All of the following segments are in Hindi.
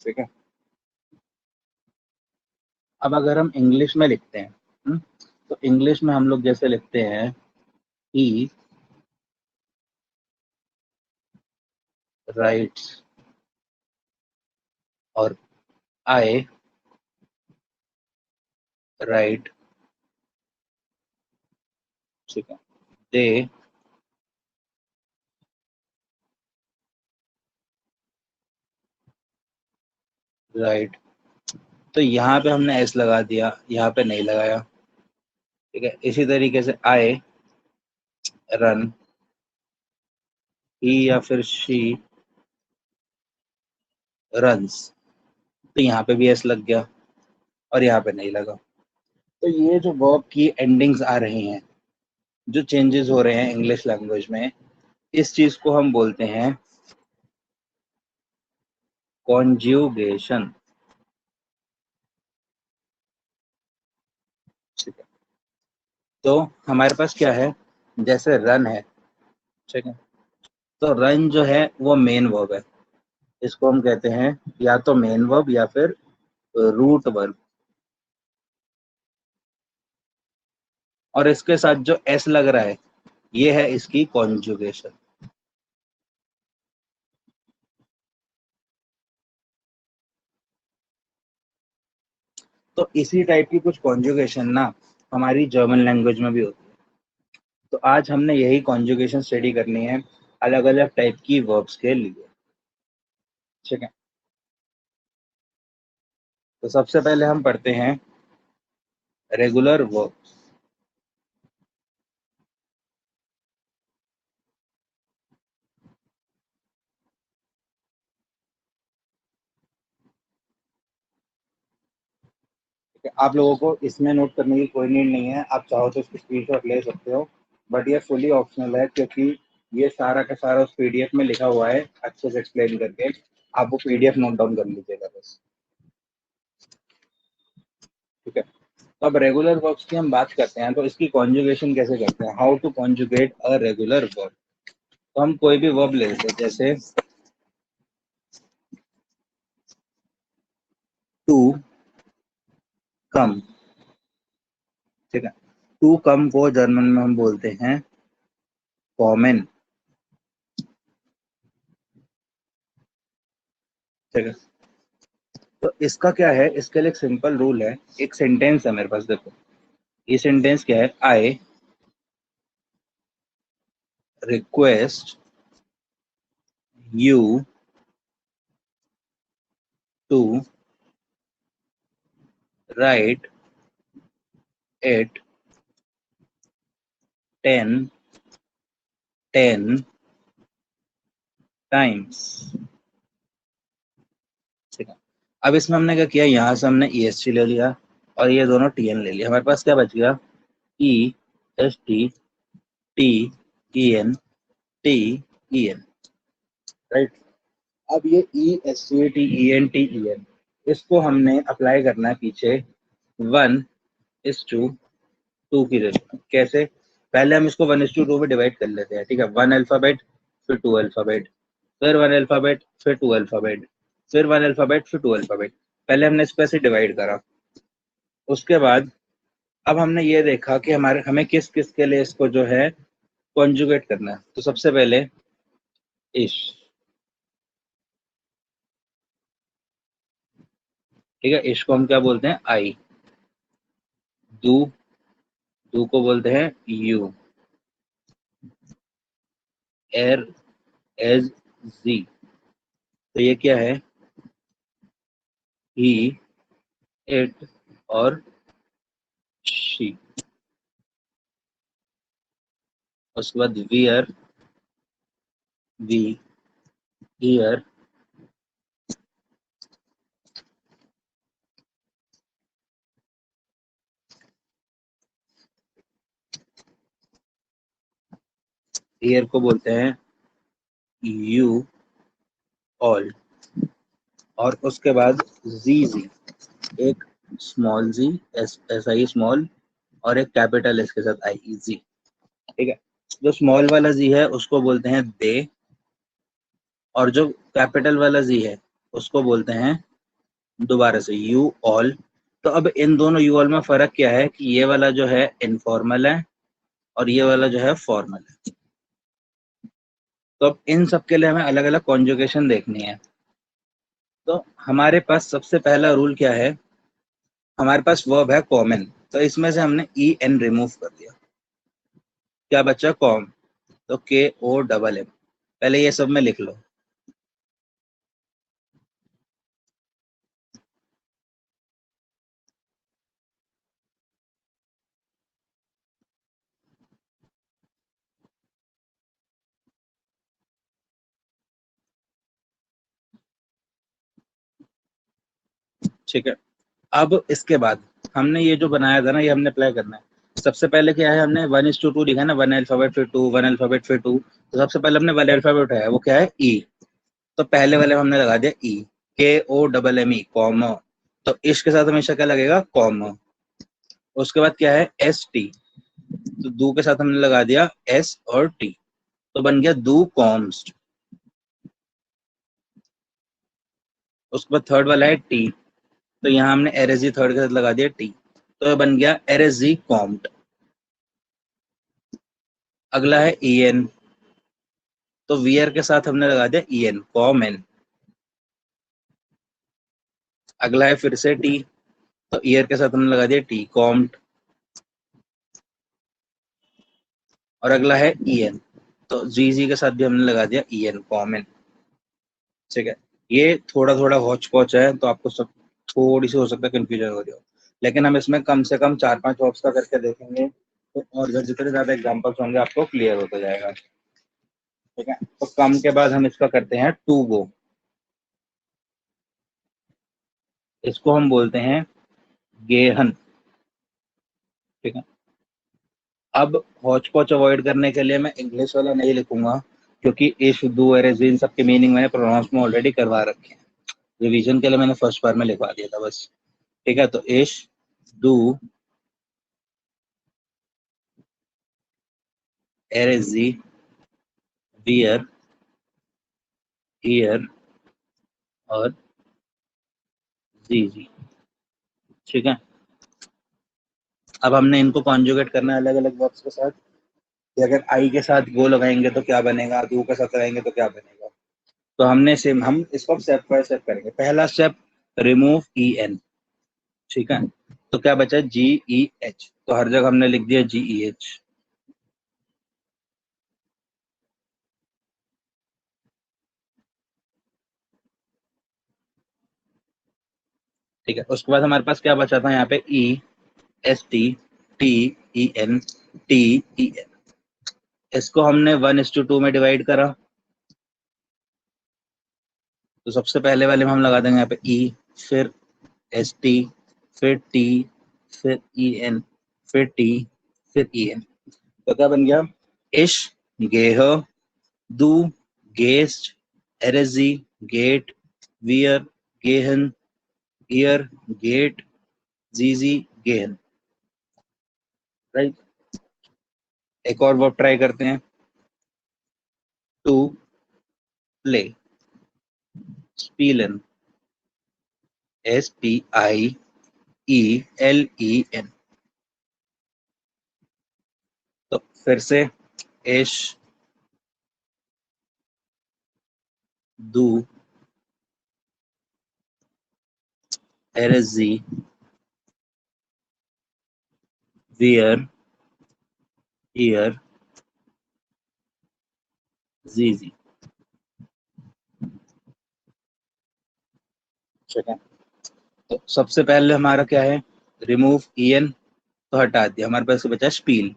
ठीक है। अब अगर हम इंग्लिश में लिखते हैं, तो इंग्लिश में हम लोग जैसे लिखते हैं ही राइट्स और आई राइट, ठीक है, दे राइट। तो यहाँ पे हमने एस लगा दिया, यहाँ पे नहीं लगाया, ठीक है। इसी तरीके से आई रन, ही या फिर शी रन्स, तो यहाँ पे भी एस लग गया और यहाँ पे नहीं लगा। तो ये जो वर्ब की एंडिंग्स आ रही हैं, जो चेंजेस हो रहे हैं इंग्लिश लैंग्वेज में, इस चीज को हम बोलते हैं कॉन्ज्यूगेशन, ठीक है। तो हमारे पास क्या है, जैसे रन है, ठीक है, तो रन जो है वो मेन वर्ब है, इसको हम कहते हैं या तो मेन वर्ब या फिर रूट वर्ब, और इसके साथ जो एस लग रहा है ये है इसकी कॉन्जुगेशन। तो इसी टाइप की कुछ कॉन्जुगेशन ना हमारी जर्मन लैंग्वेज में भी होती है। तो आज हमने यही कॉन्जुगेशन स्टडी करनी है अलग अलग टाइप की वर्ब्स के लिए, ठीक है। तो सबसे पहले हम पढ़ते हैं रेगुलर वर्ब्स। आप लोगों को इसमें नोट करने की कोई नीड नहीं है, आप चाहो तो इसकी स्क्रीनशॉट ले सकते हो, बट ये फुली ऑप्शनल है, क्योंकि ये सारा का सारा उस पीडीएफ में लिखा हुआ है अच्छे से एक्सप्लेन करके, आप वो पीडीएफ नोट डाउन कर लीजिएगा बस, ठीक है। तो अब रेगुलर वर्ब्स की हम बात करते हैं, तो इसकी कॉन्जुगेशन कैसे करते हैं, how to conjugate a regular verb. तो हम कोई भी वर्ब ले लेते हैं, जैसे टू कम, ठीक है। टू कम को जर्मन में हम बोलते हैं कॉमन, ठीक है। तो इसका क्या है, इसके लिए एक सिंपल रूल है, एक सेंटेंस है मेरे पास, देखो ये सेंटेंस क्या है, I request you to write it 10 times, ठीक है। अब इसमें हमने क्या किया, यहाँ से हमने ई एस टी ले लिया और ये दोनों टी एन ले लिया, हमारे पास क्या बच गया, E S T T E N T E N, right. अब ये E S T T E N T E N, इसको हमने अप्लाई करना है पीछे 1:2 की रेशो। कैसे, पहले हम इसको 1:2 में डिवाइड कर लेते हैं, ठीक है। 1 अल्फाबेट फिर 2 अल्फाबेट, फिर 1 अल्फाबेट फिर 2 अल्फाबेट, फिर 1 अल्फाबेट फिर 2 अल्फाबेट, पहले हमने इसको ऐसे डिवाइड करा। उसके बाद अब हमने ये देखा कि हमें किस किस के लिए इसको जो है कॉन्जुगेट करना है। तो सबसे पहले इश, ठीक है, इश को हम क्या बोलते हैं, आई। दू, दू को बोलते हैं यू। एर, एज, जी, तो ये क्या है, ही, इट और शी। उसके बाद वियर, वी, ईयर, ईयर को बोलते हैं यू ऑल। और उसके बाद जी, जी, एक small G, S S I small, और एक कैपिटल एस के साथ आई ई जी, ठीक है। जो स्मॉल वाला जी है उसको बोलते हैं दे, और जो कैपिटल वाला जी है उसको बोलते हैं दोबारा से यू ऑल। तो अब इन दोनों यू ऑल में फर्क क्या है कि ये वाला जो है इनफॉर्मल है और ये वाला जो है फॉर्मल है। तो अब इन सब के लिए हमें अलग अलग कॉन्जुगेशन देखनी है। तो हमारे पास सबसे पहला रूल क्या है, हमारे पास वर्ब है कॉमन, तो इसमें से हमने ई एन रिमूव कर दिया, क्या बचा कॉम, तो के ओ डबल एम, पहले ये सब में लिख लो। ठीक है, अब इसके बाद हमने ये जो बनाया था ना, ये हमने अप्लाई करना है। सबसे पहले क्या है, हमने 1:2 लिखा है ना, वन अल्फाबेट फिर टू, वन अल्फाबेट फिर टू। तो सबसे पहले हमने वन अल्फाबेट उठाया, वो क्या है ई। तो पहले वाले में हमने लगा दिया E, K O double M E comma. तो इश के साथ हमेशा क्या लगेगा, कॉमा। उसके बाद क्या है एस टी, तो दू के साथ हमने लगा दिया एस और टी, तो बन गया दू कॉम्स। उसके बाद थर्ड वाला है टी, तो यहाँ हमने एरेजी थर्ड के साथ लगा दिया टी, तो ये बन गया एरेजी कॉम्ट। अगला है ई एन, तो वियर के साथ हमने लगा दिया ई एन कॉमन। अगला है फिर से टी, तो ईयर के साथ हमने लगा दिया टी कॉम्ट। और अगला है ई एन, तो जी जी के साथ भी हमने लगा दिया ई एन कॉमन। ठीक है, ये थोड़ा थोड़ा हौच पौच है, तो आपको सब थोड़ी सी हो सकता है कंफ्यूजन हो रही हो, लेकिन हम इसमें कम से कम 4-5 वर्ब्स का करके देखेंगे, तो और जितने ज्यादा एग्जांपल्स होंगे आपको क्लियर होता जाएगा। ठीक है, तो कम के बाद हम इसका करते हैं टू गो, इसको हम बोलते हैं गेहन। ठीक है, अब हौच पौच अवॉइड करने के लिए मैं इंग्लिश वाला नहीं लिखूंगा, क्योंकि इश डू एरेज इन सबके मीनिंग मैंने प्रोनाउंस में ऑलरेडी करवा रखे हैं। रिवीजन के लिए मैंने फर्स्ट बार में लिखवा दिया था बस। ठीक है, तो इश डू एरेजी वियर ईयर और जी जी। ठीक है, अब हमने इनको कॉन्जुगेट करना है अलग अलग वर्ब्स के साथ, कि अगर आई के साथ गो लगाएंगे तो क्या बनेगा, डू के साथ लगाएंगे तो क्या बनेगा। तो हमने सेम, हम इसको स्टेप बाय स्टेप करेंगे। पहला स्टेप, रिमूव ई एन। ठीक है, तो क्या बचा जी ई एच, तो हर जगह हमने लिख दिया जी ई एच। ठीक है, उसके बाद हमारे पास क्या बचा था यहाँ पे, E S T T E N T E N. इसको हमने 1:2 में डिवाइड करा, तो सबसे पहले वाले में हम लगा देंगे यहाँ पे ई, फिर एस टी, फिर टी, फिर ई एन, फिर टी, फिर ई एन। तो क्या बन गया, इश गेह, दू गेस्ट, एरेजी गेट, वियर गेहन, ईयर गेट, जीजी गेहन। राइट, एक और वर्ब ट्राई करते हैं, टू प्ले, स्पीलन, S P I E L E N. तो फिर से इश दू एरेजी वियर ईयर जीजी। ठीक है, तो सबसे पहले हमारा क्या है, रिमूव ई एन, तो हटा दिया, हमारे पास बचा स्पील,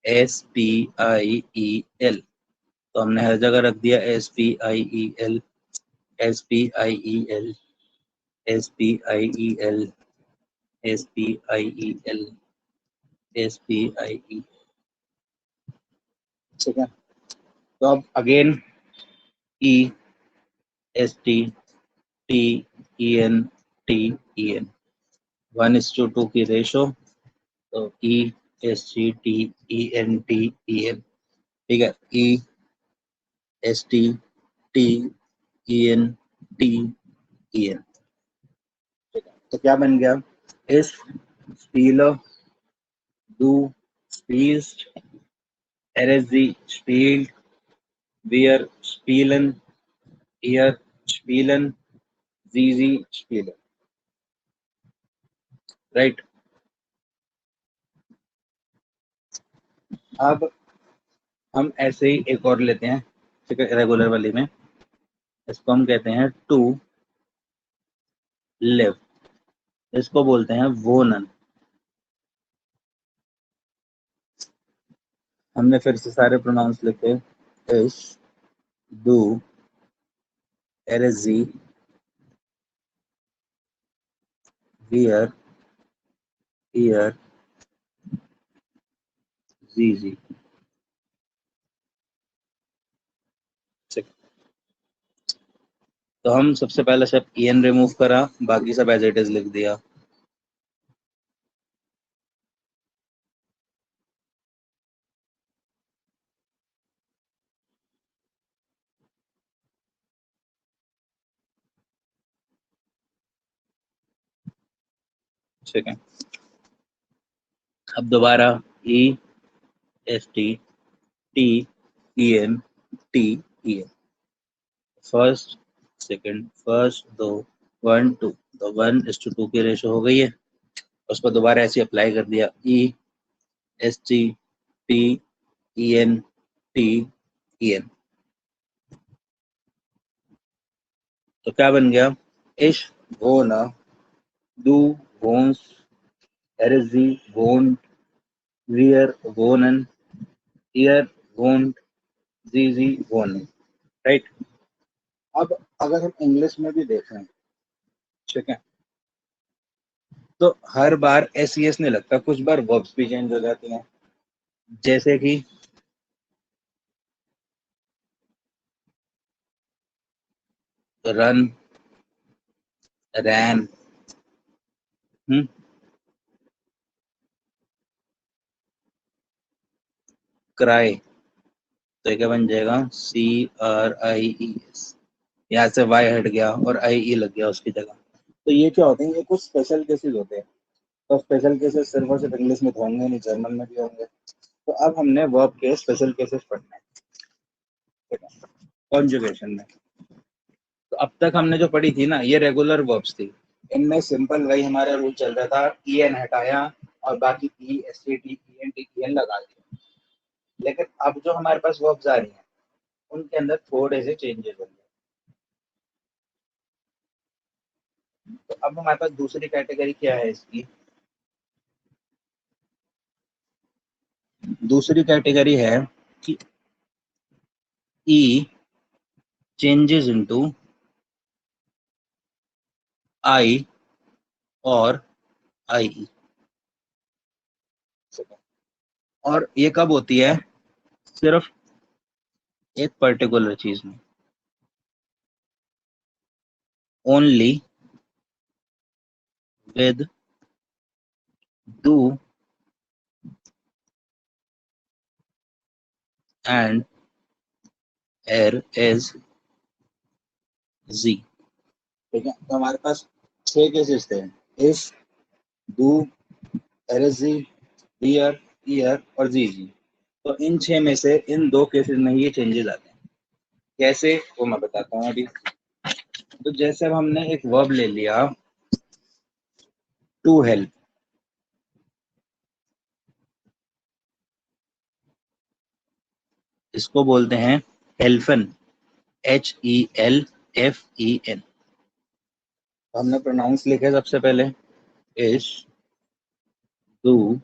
S P I E L. तो हमने हर जगह रख दिया S P I E L, S P I E L, S P I E L, S P I E L, S P I E. ठीक है, तो अब again E S T T E N T E N, 1:2 की रेशो, तो E S C T E N T E N. ठीक है, ई S T T E N T E N. तो क्या बन गया, इस स्पीलर du spielst, er sie spielt, wir spielen, ihr spielen, sie spielen, right. अब हम ऐसे ही एक और लेते हैं, ठीक है, रेगुलर वाली में इसको हम कहते हैं टू लिव, इसको बोलते हैं wohnen। हमने फिर से सारे प्रोनाउंस लिखे, इस du er sie wir ihr sie। ठीक। तो हम सबसे पहले शब्द en रिमूव करा, बाकी सब एज इट इज लिख दिया। ठीक है, अब दोबारा E S T T E N T E N, first second first दो, 1 2, तो 1:2 की रेशो हो गई है। उसको दोबारा ऐसे अप्लाई कर दिया, E S T T E N T E N, तो क्या बन गया, इश वोना, du wohnst, er sie wohnt, wir wohnen, ihr wohnt, sie wohnen, right. अब अगर हम इंग्लिश में भी देखें, ठीक है, तो हर बार एस ई एस नहीं लगता, कुछ बार वर्ब्स भी चेंज हो जाती हैं, जैसे कि रन, रैन, क्राई, तो ये क्या बन जाएगा, CRIES, यहाँ से वाई हट गया और IE लग गया उसकी जगह। तो ये क्या होते हैं, ये कुछ स्पेशल केसेस होते हैं, तो स्पेशल केसेस सिर्फ और सिर्फ इंग्लिश में तो होंगे नहीं, जर्मन में भी होंगे। तो अब हमने वर्ब के स्पेशल केसेस पढ़ने हैं कॉन्जुगेशन में। तो अब तक हमने जो पढ़ी थी ना, ये रेगुलर वर्ब्स थी, इनमें सिंपल वही हमारा रूल चल रहा था, ई एन हटाया और बाकी E S T T E N T E N लगा दिया। लेकिन अब जो हमारे पास वर्ब्स आ रही हैं, उनके अंदर थोड़े से चेंजेस होंगे। तो अब हमारे पास दूसरी कैटेगरी क्या है इसकी, दूसरी कैटेगरी है कि ई चेंजेस इनटू आई और आई, और ये कब होती है, सिर्फ एक पर्टिकुलर चीज में, ओनली विद डू एंड एर एज जी। ठीक है, तो हमारे पास 6 केसेस थे, इफ, डू, एर एज जी, हियर, ईयर और जी। तो इन 6 में से इन 2 केसेस में ये चेंजेस आते हैं। कैसे, वो मैं बताता हूँ अभी। तो जैसे अब हमने एक वर्ब ले लिया, टू हेल्प, इसको बोलते हैं हेल्फन, HELFEN। तो हमने प्रोनाउंस लिखे सबसे पहले, इश, डू,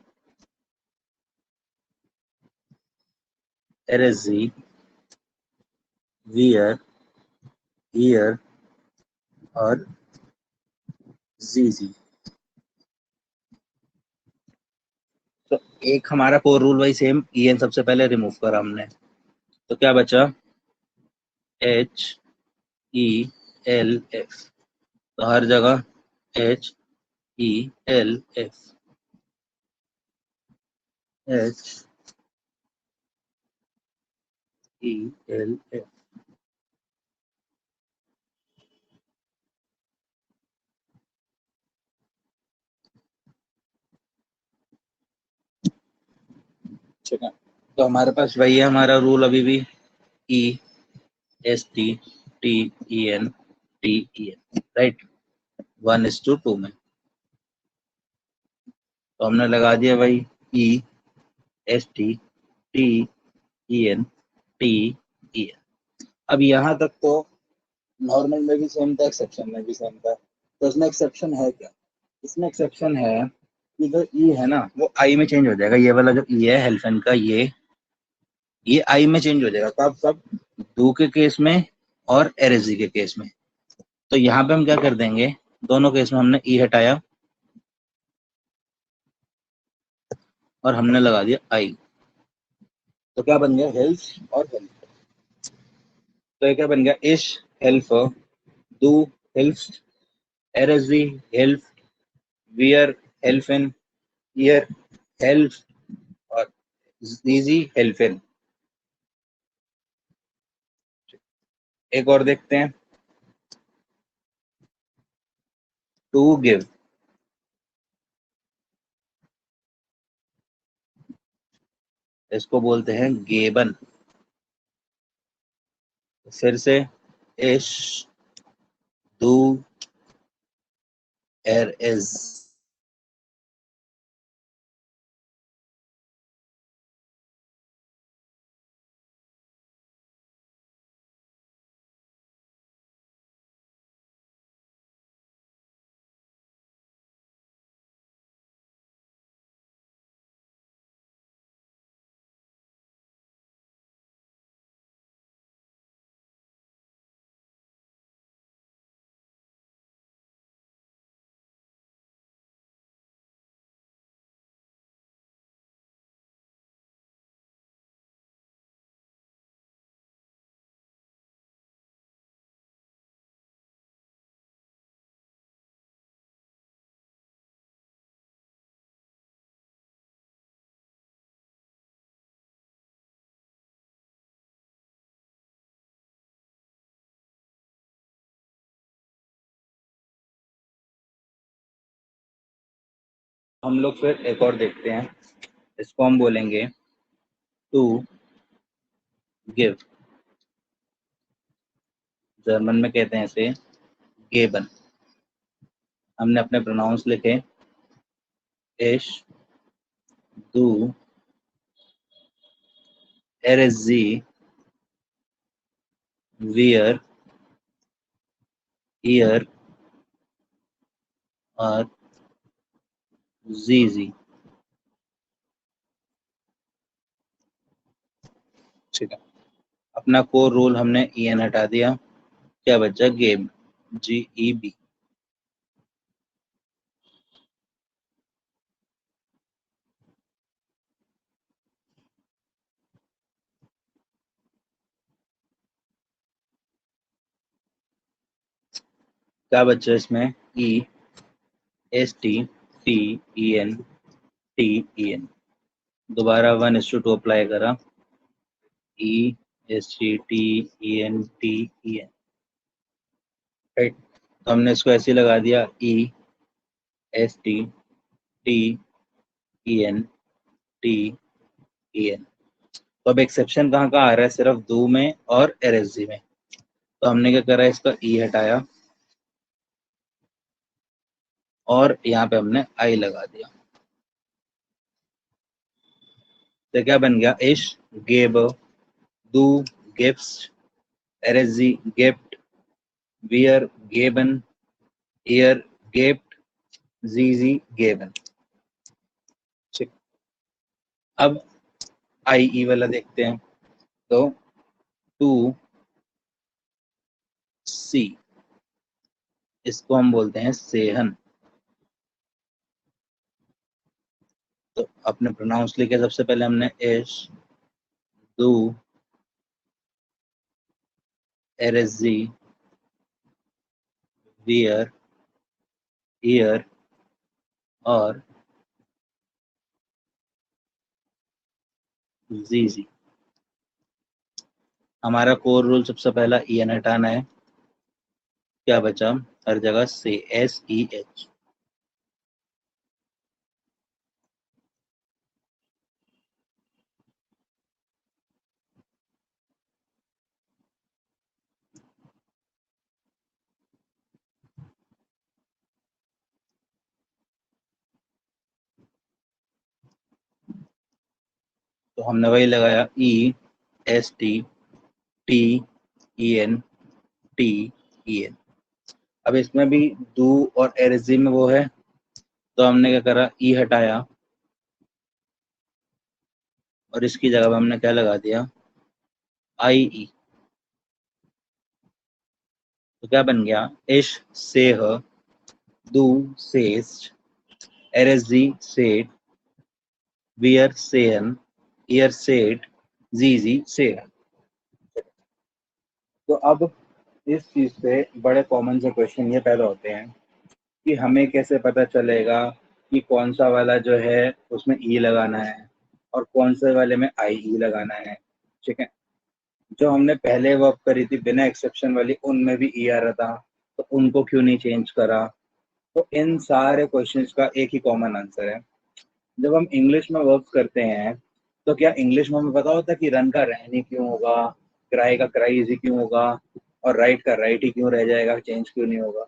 एरेजी, वियर, ईयर और जी। तो एक हमारा कोर रूल वही सेम, EN सबसे पहले रिमूव करा हमने, तो क्या बचा, HELF, तो हर जगह HELF, HELF। ठीक है, तो हमारे पास वही है हमारा रूल अभी भी, E S T T E N T E N, right, 1:2 में। तो हमने लगा दिया भाई E S T T E N T E N. अब यहाँ तक तो नॉर्मल में भी सेम था, एक्सेप्शन में भी सेम था। तो इसमें एक्सेप्शन है क्या? इसमें एक्सेप्शन है कि जो ई है ना वो आई में चेंज हो जाएगा। ये वाला जो ई है हेल्फन का, ये आई में चेंज हो जाएगा। कब कब? डू के केस में और एरेजी के केस में। तो यहाँ पे हम क्या कर देंगे, दोनों केस में हमने ई हटाया और हमने लगा दिया आई। तो क्या बन गया? हेल्प और हेल्प। तो ये क्या बन गया? इश हेल्प, डू हेल्प, एरेजी हेल्प, वियर हेल्फन, ईयर हेल्प और जीजी हेल्फन। एक और देखते हैं, टू गिव, इसको बोलते हैं गेबन। फिर से इश, डू, एर इज। हम लोग फिर एक और देखते हैं, इसको हम बोलेंगे टू गिव। जर्मन में कहते हैं इसे गेबन। हमने अपने प्रोनाउंस लिखे, इश, डू, एरजी, वियर, ईयर और जीजी। ठीक है, अपना कोर रूल हमने ई एन हटा दिया, क्या बचा? गेम, जी ई बी। क्या बचा इसमें? E S T T E N T E N. दोबारा 1:2 अप्लाई करा, E S T T E N T E N, right. तो हमने इसको ऐसे लगा दिया, E S T T E N T E N. तो अब एक्सेप्शन कहाँ का आ रहा है? सिर्फ दो में और एरएसजी में। तो हमने क्या करा, इसका ई हटाया और यहाँ पे हमने आई लगा दिया। तो क्या बन गया? इश गेब, डू गिफ्ट्स, एरएसजी गिफ्ट, वियर गेबन, ईयर गिफ्ट, जीजी गेबन। ठीक, अब आई ई वाला देखते हैं। तो टू सी, इसको हम बोलते हैं सेहन। तो अपने प्रोनाउंस लिखे, सबसे पहले हमने इश, डू, एरएसजी, वियर, ईयर और जीजी। हमारा कोर रूल सबसे पहला ई एन हटाना है, क्या बचा? हर जगह से एस ई एच। तो हमने वही लगाया E S T T E N T E N. अब इसमें भी डू और एरजी में वो है, तो हमने क्या करा, ई हटाया और इसकी जगह पे हमने क्या लगा दिया, आई ई। तो क्या बन गया, इश सेह, डू सेस्ट, एरजी सेट, वियर सेहन, ईयर सेट, जी सेहन। तो अब इस चीज से बड़े कॉमन से क्वेश्चन ये पैदा होते हैं कि हमें कैसे पता चलेगा कि कौन सा वाला जो है उसमें ई लगाना है और कौन से वाले में आई ई लगाना है। ठीक है, जो हमने पहले वर्क करी थी बिना एक्सेप्शन वाली, उनमें भी ई आ रहा था, तो उनको क्यों नहीं चेंज करा। तो इन सारे क्वेश्चंस का एक ही कॉमन आंसर है, जब हम इंग्लिश में वर्क करते हैं तो क्या इंग्लिश में हमें पता होता है कि रन का रन ही क्यों होगा, क्राई का क्राइज ही क्यों होगा, और राइट का राइट ही क्यों रह जाएगा, चेंज क्यों नहीं होगा।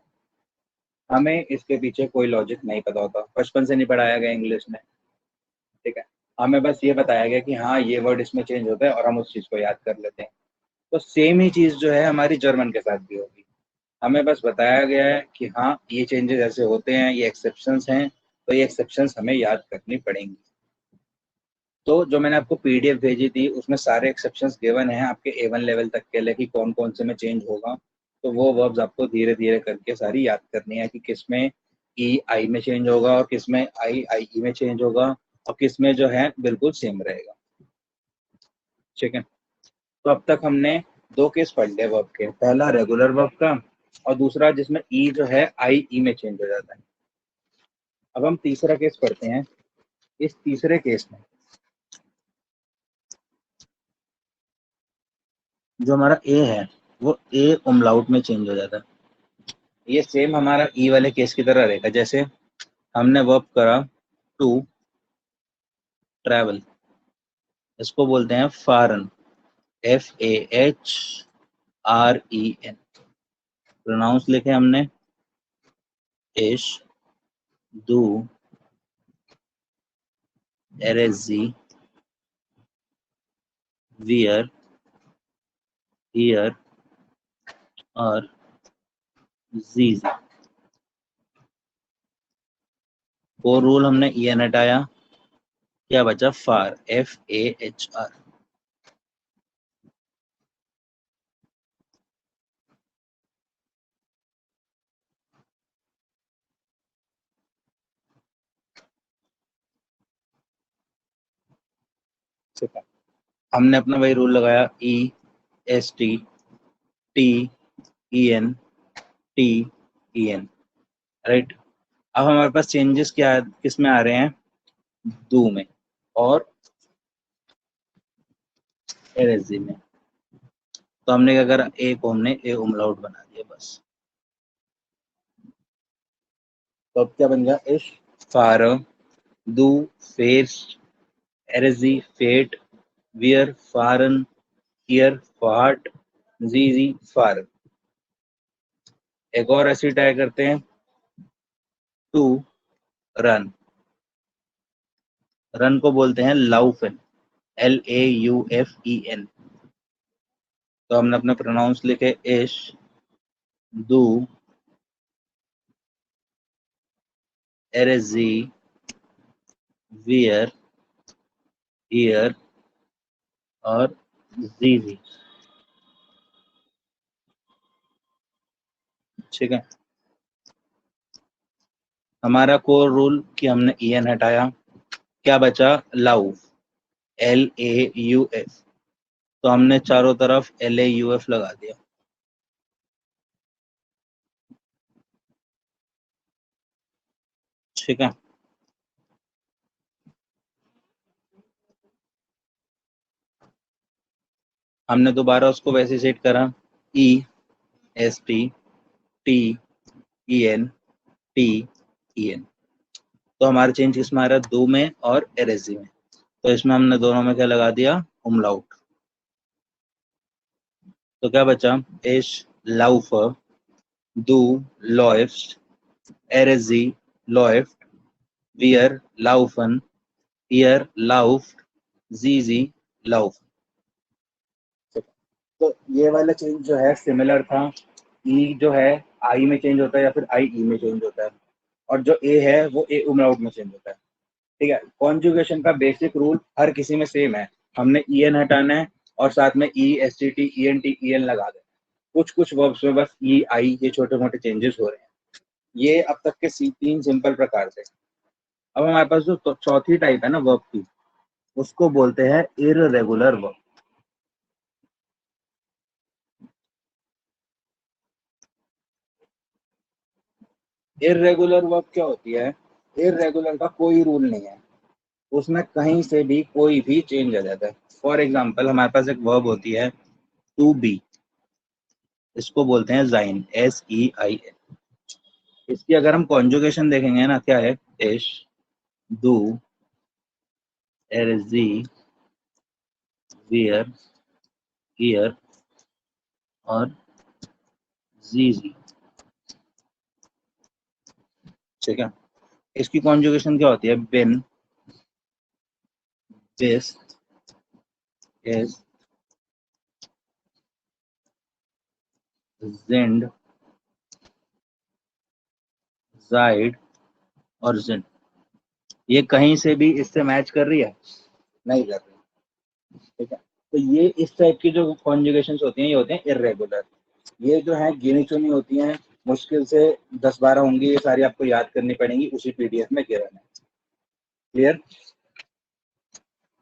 हमें इसके पीछे कोई लॉजिक नहीं पता होता, बचपन से नहीं पढ़ाया गया इंग्लिश में। ठीक है, हमें बस ये बताया गया कि हाँ ये वर्ड इसमें चेंज होता है और हम उस चीज को याद कर लेते हैं। तो सेम ही चीज जो है हमारी जर्मन के साथ भी होगी। हमें बस बताया गया है कि हाँ ये चेंजेस ऐसे होते हैं, ये एक्सेप्शंस हैं, तो ये एक्सेप्शंस हमें याद करनी पड़ेंगी। तो जो मैंने आपको पीडीएफ भेजी थी उसमें सारे एक्सेप्शंस गिवन हैं आपके A1 लेवल तक के लिए कि कौन कौन से में चेंज होगा। तो वो वर्ब्स आपको धीरे धीरे करके सारी याद करनी है कि किस में ई आई में चेंज होगा और किस में आई आई ई में चेंज होगा और किस में जो है बिल्कुल सेम रहेगा। ठीक है, तो अब तक हमने दो केस पढ़ लिए वर्ब के, पहला रेगुलर वर्ब का और दूसरा जिसमें ई जो है आई ई में चेंज हो जाता है। अब हम तीसरा केस पढ़ते हैं। इस तीसरे केस में जो हमारा ए है वो ए उमलाउट में चेंज हो जाता है। ये सेम हमारा ई वाले केस की तरह रहेगा, जैसे हमने वर्ब करा टू ट्रैवल, इसको बोलते हैं फारन, FAHREN। प्रोनाउंस लिखे हमने इश, डू, एरेजी, वियर, हियर और जीजी। वो रूल हमने EN हटाया, क्या बचा फार, FAHR। हमने अपना वही रूल लगाया, EST TEN TEN, राइट। अब हमारे पास चेंजेस क्या किस में आ रहे हैं, डू में और एरेजी में। तो हमने क्या करा, ए को हमने ए उमलाउट बना दिया बस। तो अब क्या बन गया, इश, फार, डू, फेस, एरेजी, फेट, वियर, फारन, ईयर, फाट, जी फार। एक और ऐसी ट्राई करते हैं, टू रन, रन को बोलते हैं लाउफन, LAUFEN। तो हमने अपने प्रोनाउंस लिखे इश, डू, एरेजी, वियर, ईयर और जी। ठीक है, हमारा कोर रूल कि हमने EN हटाया, क्या बचा, लाउफ, LAUF। तो हमने चारों तरफ LAUF लगा दिया। ठीक है, हमने दोबारा उसको वैसे सेट करा, ESTTEN। तो हमारा चेंज किसमें आ रहा है, दो में और एरेजी में। तो इसमें हमने दोनों में क्या लगा दिया, उमलाउट। तो क्या बचा, इश, लाउफर, डू, लॉइफ्ट, एरेजी, लॉइफ्ट, वियर, लाउफन, ईयर, लाउफ्ट, जी लव। तो ये वाला चेंज जो है सिमिलर था, ई जो है आई में चेंज होता है या फिर आई ई में चेंज होता है, और जो ए है वो ए उमलाउट में चेंज होता है। ठीक है, कॉन्जुगेशन का बेसिक रूल हर किसी में सेम है, हमने ई एन हटाना है और साथ में E S T T E N T E N लगा देना। कुछ कुछ वर्ब्स में बस ई आई ये छोटे मोटे चेंजेस हो रहे हैं। ये अब तक के तीन सिंपल प्रकार थे। अब हमारे पास जो चौथी टाइप है ना वर्ब की, उसको बोलते हैं इररेगुलर वर्ब। इररेगुलर वर्ब क्या होती है? इररेगुलर का कोई रूल नहीं है, उसमें कहीं से भी कोई भी चेंज आ जाता है। फॉर एग्जाम्पल हमारे पास एक वर्ब होती है टू बी, इसको बोलते हैं जाइन, एस ई आई एन। इसकी अगर हम कॉन्जुगेशन देखेंगे ना, क्या है? इश, डू, एरजी, वियर, हियर और जी। ठीक है, इसकी कॉन्जुगेशन क्या होती है? बिन, दिस, इज, जिंड, जाइड और जिन। ये कहीं से भी इससे मैच कर रही है? नहीं कर रही। ठीक है, तो ये इस टाइप की जो कॉन्जुगेशन होती हैं ये होते हैं इरेगुलर। ये जो है गिनी चुनी होती हैं, मुश्किल से 10-12 होंगी, ये सारी आपको याद करनी पड़ेंगी, उसी पीडीएफ में गिवन है। क्लियर?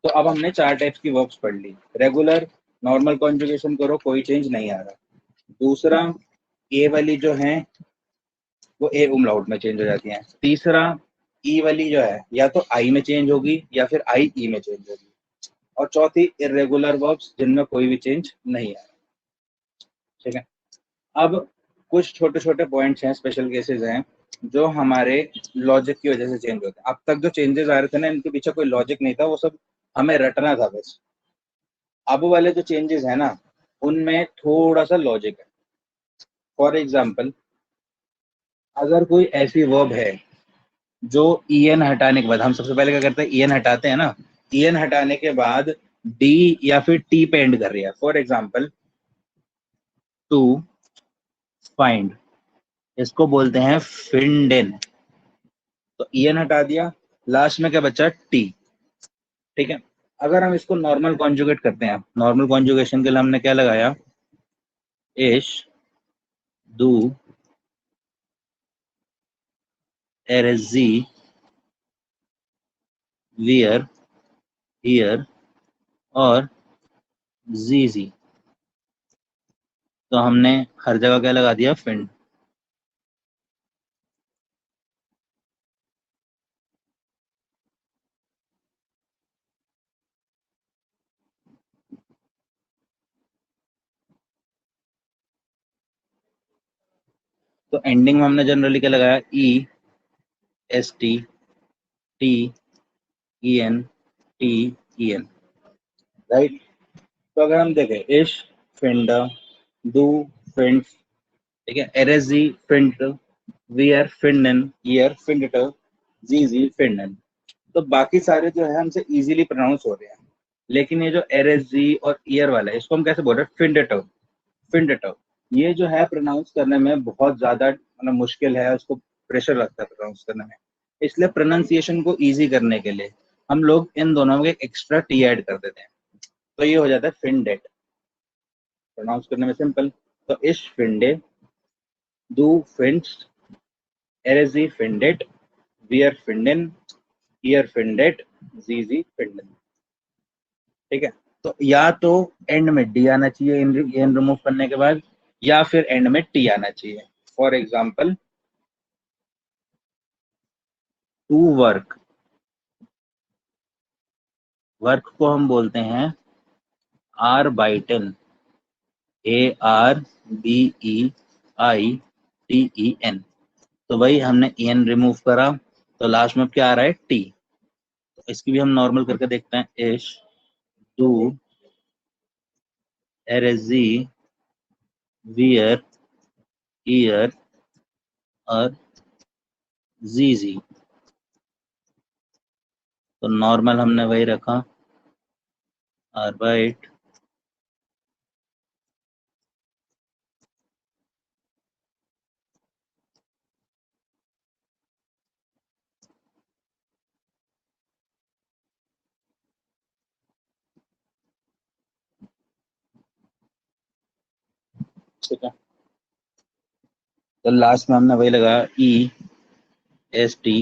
तो अब हमने 4 टाइप्स की वर्ब्स पढ़ ली। रेगुलर, नॉर्मल कॉन्जुगेशन करो कोई चेंज नहीं आ रहा। दूसरा, ए वाली जो है वो ए उमलाउट में चेंज हो जाती है। तीसरा, ई वाली जो है या तो आई में चेंज होगी या फिर आई ई में चेंज होगी। और चौथी, इरेगुलर वर्ब्स जिनमें कोई भी चेंज नहीं आ रहा। ठीक है, अब कुछ छोटे छोटे पॉइंट्स हैं, स्पेशल केसेस हैं जो हमारे लॉजिक की वजह से चेंज होते हैं। अब तक जो चेंजेस आ रहे थे ना, इनके पीछे कोई लॉजिक नहीं था, वो सब हमें रटना था बस। अब वाले जो चेंजेस है ना, उनमें थोड़ा सा लॉजिक है। फॉर एग्जाम्पल, अगर कोई ऐसी वर्ब है जो ई एन हटाने के बाद, हम सबसे पहले क्या करते हैं? ई एन हटाते हैं ना, ई एन हटाने के बाद डी या फिर टी पे एंड कर रही है। फॉर एग्जाम्पल, टू फाइंड, इसको बोलते हैं फिंडेन। तो ई एन हटा दिया, लास्ट में क्या बचा? टी। ठीक है, अगर हम इसको नॉर्मल कॉन्जुगेट करते हैं, नॉर्मल कॉन्जुगेशन के लिए हमने क्या लगाया? इश, डू, एरजी, वियर, हियर और जी। तो हमने हर जगह क्या लगा दिया? फिंड। तो एंडिंग में हमने जनरली क्या लगाया? E S T, T E N, T E N. Right? तो अगर हम देखें, इश फिंड, डू फिंड, ठीक है, एरजी फिंड, वियर फिंडन, ईयर फिंडट, जी फिंडन। तो बाकी सारे जो है हमसे इजीली प्रोनाउंस हो रहे हैं, लेकिन ये जो एरजी और ईयर वाला है, इसको हम कैसे बोल रहे हैं? फिंडट, फिंडट। ये जो है प्रोनाउंस करने में बहुत ज्यादा मतलब मुश्किल है, उसको प्रेशर लगता है प्रोनाउंस करने में। इसलिए प्रोनाउंसिएशन को इजी करने के लिए हम लोग इन दोनों में एक एक्स्ट्रा टी ऐड कर देते हैं, तो ये हो जाता है फिंडेट। प्रोनाउंस करने में सिंपल। तो इश फिंडे, डू फिंड्स, एरजी फिंडेट, वियर फिंडन, ईयर फिंडेट, जी फिंडन। ठीक है, तो या तो एंड में डी आना चाहिए एन रिमूव करने के बाद, या फिर एंड में टी आना चाहिए। For example, to work, work को हम बोलते हैं आरबाइटन, ARBEITEN। तो भाई हमने एन रिमूव करा, तो लास्ट में क्या आ रहा है? टी। तो इसकी भी हम नॉर्मल करके देखते हैं। इश, डू, एरजी, वियर, ईयर और जी। तो नॉर्मल हमने वही रखा, Arbeit ठीक है। तो लास्ट में हमने वही लगाया ESTTEN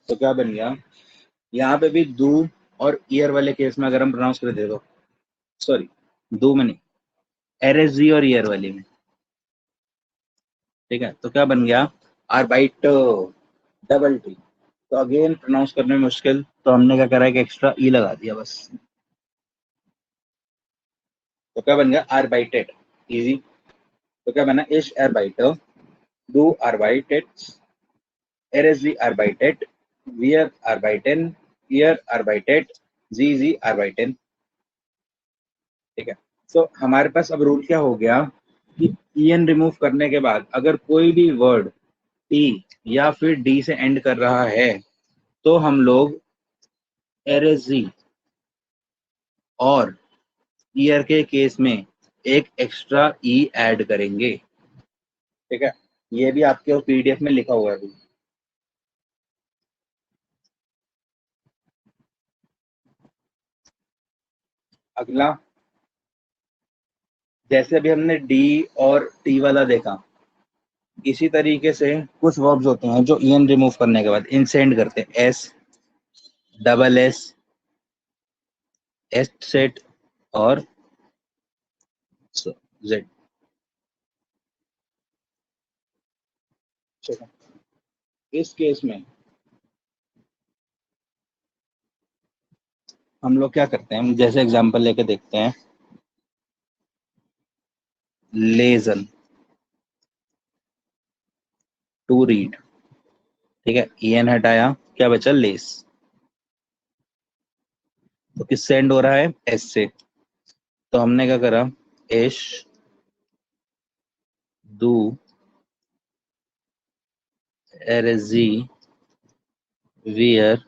तो क्या बन गया, यहाँ पे भी दू और ईयर वाले केस में अगर हम प्रोनाउंस कर दे, तो सॉरी दू में नहीं, RSG और ईयर वाली में, ठीक है। तो क्या बन गया, आर्बाइट डबल टी। तो अगेन प्रोनाउंस करने में मुश्किल, तो हमने क्या करा है कि एक्स्ट्रा ई लगा दिया बस। तो क्या बन गया, आर्बाइटेड, इजी। तो क्या बना, इश आर्बाइटर, डू आर्बाइटेड, RSG आर्बाइटेड, wir arbeiten, ihr arbeitet, sie arbeiten, ठीक है। तो हमारे पास अब रूल क्या हो गया कि en रिमूव करने के बाद अगर कोई भी वर्ड टी या फिर डी से एंड कर रहा है तो हम लोग RSG और ईयर के केस में एक एक्स्ट्रा ई ऐड करेंगे, ठीक है। ये भी आपके पीडीएफ में लिखा हुआ है अभी। अगला, जैसे अभी हमने डी और टी वाला देखा, इसी तरीके से कुछ वर्ब्स होते हैं जो ईएन रिमूव करने के बाद इन से एंड करते हैं, S, double S, S set और जेड, ठीक है। इस केस में हम लोग क्या करते हैं, जैसे एग्जांपल लेके देखते हैं, लेजन, टू रीड, ठीक है। ईएन हटाया, क्या बचा, लेस। तो किससे एंड हो रहा है, एस से। तो हमने क्या करा, एश, दू, एरजी, वियर,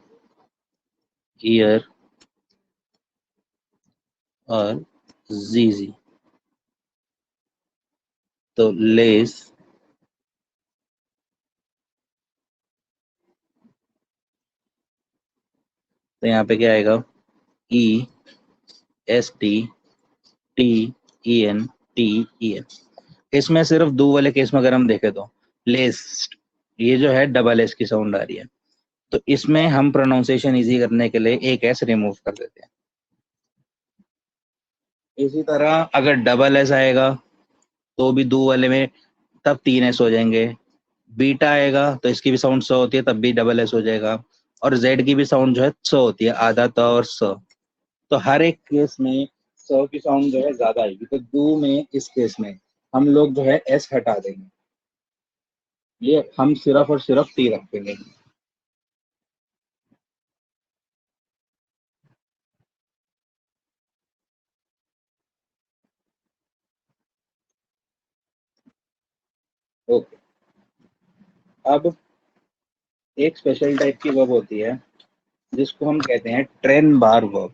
ईयर और जीजी। तो लेस, तो यहाँ पे क्या आएगा, E S T T E N T E N. इसमें सिर्फ दो वाले केस में अगर हम देखें तो लेस्ट, ये जो है डबल एस की साउंड आ रही है, तो इसमें हम प्रोनाउंसिएशन इजी करने के लिए एक एस रिमूव कर देते हैं। इसी तरह अगर डबल एस आएगा तो भी दो वाले में तब तीन एस हो जाएंगे, बीटा आएगा तो इसकी भी साउंड स होती है, तब भी डबल एस हो जाएगा, और जेड की भी साउंड जो है स होती है, आधा त और स। तो हर एक केस में स की साउंड जो है ज्यादा आएगी, तो दो में इस केस में हम लोग जो है एस हटा देंगे, ये हम सिर्फ और सिर्फ टी रखेंगे। ओके। अब एक स्पेशल टाइप की वर्ब होती है जिसको हम कहते हैं ट्रेन बार वर्ब।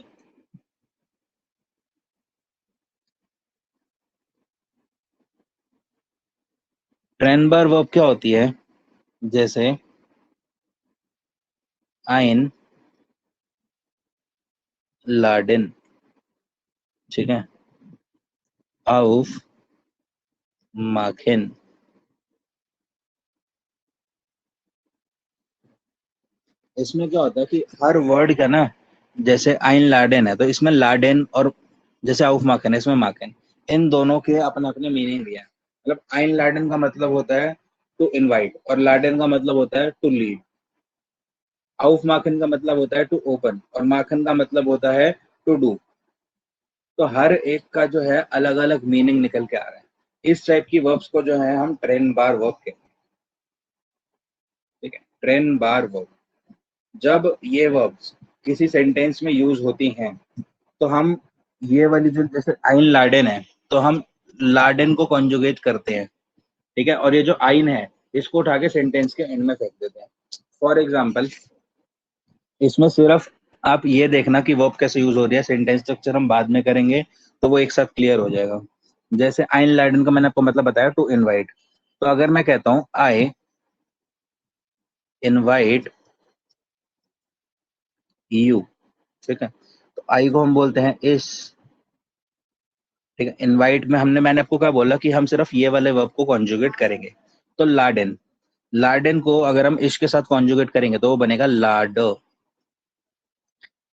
ट्रेन बार वर्ब क्या होती है, जैसे आइन लाडेन, ठीक है, आउफ माखिन। इसमें क्या होता है कि हर वर्ड का ना, जैसे आइन लाडेन है तो इसमें लाडेन, और जैसे आउफ माखन है इसमें माखन, इन दोनों के अपने अपने मीनिंग दिया है। मतलब आइन लाडेन का मतलब होता है टू इनवाइट, और लाडेन का मतलब होता है टू लीड। आउफ माखन का मतलब होता है टू ओपन, और माखन का मतलब होता है टू डू। तो हर एक का जो है अलग अलग मीनिंग निकल के आ रहा है। इस टाइप की वर्ब्स को जो है हम ट्रेन बार वर्ब कहते हैं, ठीक है। ट्रेन बार वर्ब, जब ये वर्ब्स किसी सेंटेंस में यूज होती हैं तो हम ये वाली जो, जैसे आइन लाडेन है तो हम लाडेन को कॉन्जुगेट करते हैं, ठीक है। और ये जो आइन है इसको उठा के सेंटेंस के एंड में फेंक देते हैं। फॉर एग्जाम्पल, इसमें सिर्फ आप ये देखना कि वर्ब कैसे यूज हो रही है, सेंटेंस स्ट्रक्चर हम बाद में करेंगे तो वो एक साथ क्लियर हो जाएगा। जैसे आइनलाइडन का मैंने आपको मतलब बताया, टू इनवाइट। तो अगर मैं कहता हूं आई इनवाइट यू, ठीक है, तो आई को हम बोलते हैं इस, ठीक है। इनवाइट में मैंने आपको क्या बोला कि हम सिर्फ ये वाले वर्ब को कॉन्जुगेट करेंगे। तो लाडेन, लाडेन को अगर हम इश के साथ कॉन्जुगेट करेंगे तो वो बनेगा लाड।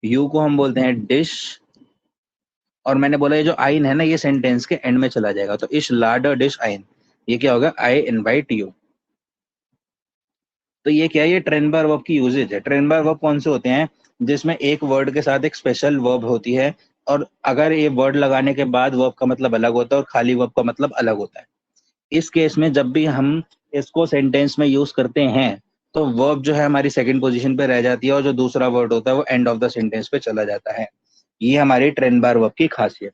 यू को हम बोलते हैं डिश, और मैंने बोला ये जो आइन है ना, ये सेंटेंस के एंड में चला जाएगा, तो इश लाड डिश आइन, ये क्या होगा, आई इनवाइट यू। तो ये क्या है, ये ट्रेन बार वर्ब की यूजेज है। ट्रेन बार वर्ब कौन से होते हैं, जिसमें एक वर्ड के साथ एक स्पेशल वर्ब होती है, और अगर ये वर्ड लगाने के बाद वर्ब का मतलब अलग होता है और खाली वर्ब का मतलब अलग होता है। इस केस में जब भी हम इसको सेंटेंस में यूज करते हैं तो वर्ब जो है हमारी सेकंड पोजीशन पे रह जाती है, और जो दूसरा वर्ड होता है वो एंड ऑफ द सेंटेंस पे चला जाता है। ये हमारी ट्रेन बार वर्ब की खासियत।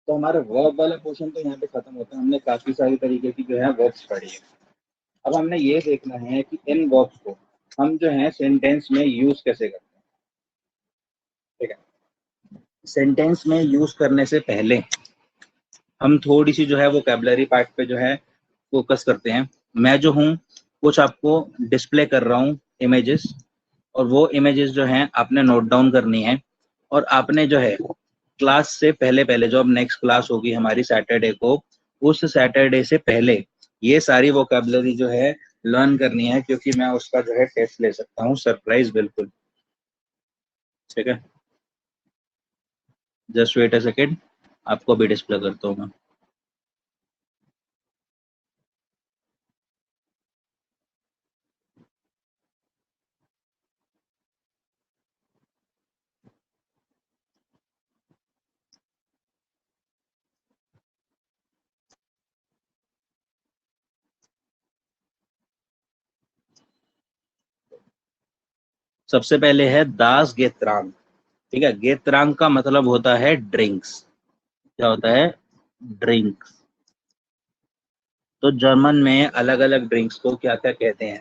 तो हमारे वर्ब वाला पोर्शन तो यहाँ पे खत्म होता है। हमने काफी सारी तरीके की जो है वर्ब्स पढ़ी है। अब हमने ये देखना है कि इन वर्ब्स को हम जो है सेंटेंस में यूज कैसे करते हैं, ठीक है। सेंटेंस में यूज करने से पहले हम थोड़ी सी जो है वोकैबुलरी पार्ट पे जो है फोकस करते हैं। मैं जो हूँ कुछ आपको डिस्प्ले कर रहा हूँ इमेजेस, और वो इमेजेस जो हैं आपने नोट डाउन करनी है। और आपने जो है क्लास से पहले पहले, जो अब नेक्स्ट क्लास होगी हमारी सैटरडे को, उस सैटरडे से पहले ये सारी वोकैबुलरी जो है लर्न करनी है, क्योंकि मैं उसका जो है टेस्ट ले सकता हूँ सरप्राइज, बिल्कुल, ठीक है। जस्ट वेट अ सेकेंड, आपको भी डिस्प्ले करता हूँ मैं। सबसे पहले है दास गेत्रांग, ठीक है। गेत्रांग का मतलब होता है ड्रिंक्स। क्या होता है, ड्रिंक्स। तो जर्मन में अलग अलग ड्रिंक्स को क्या क्या कहते हैं,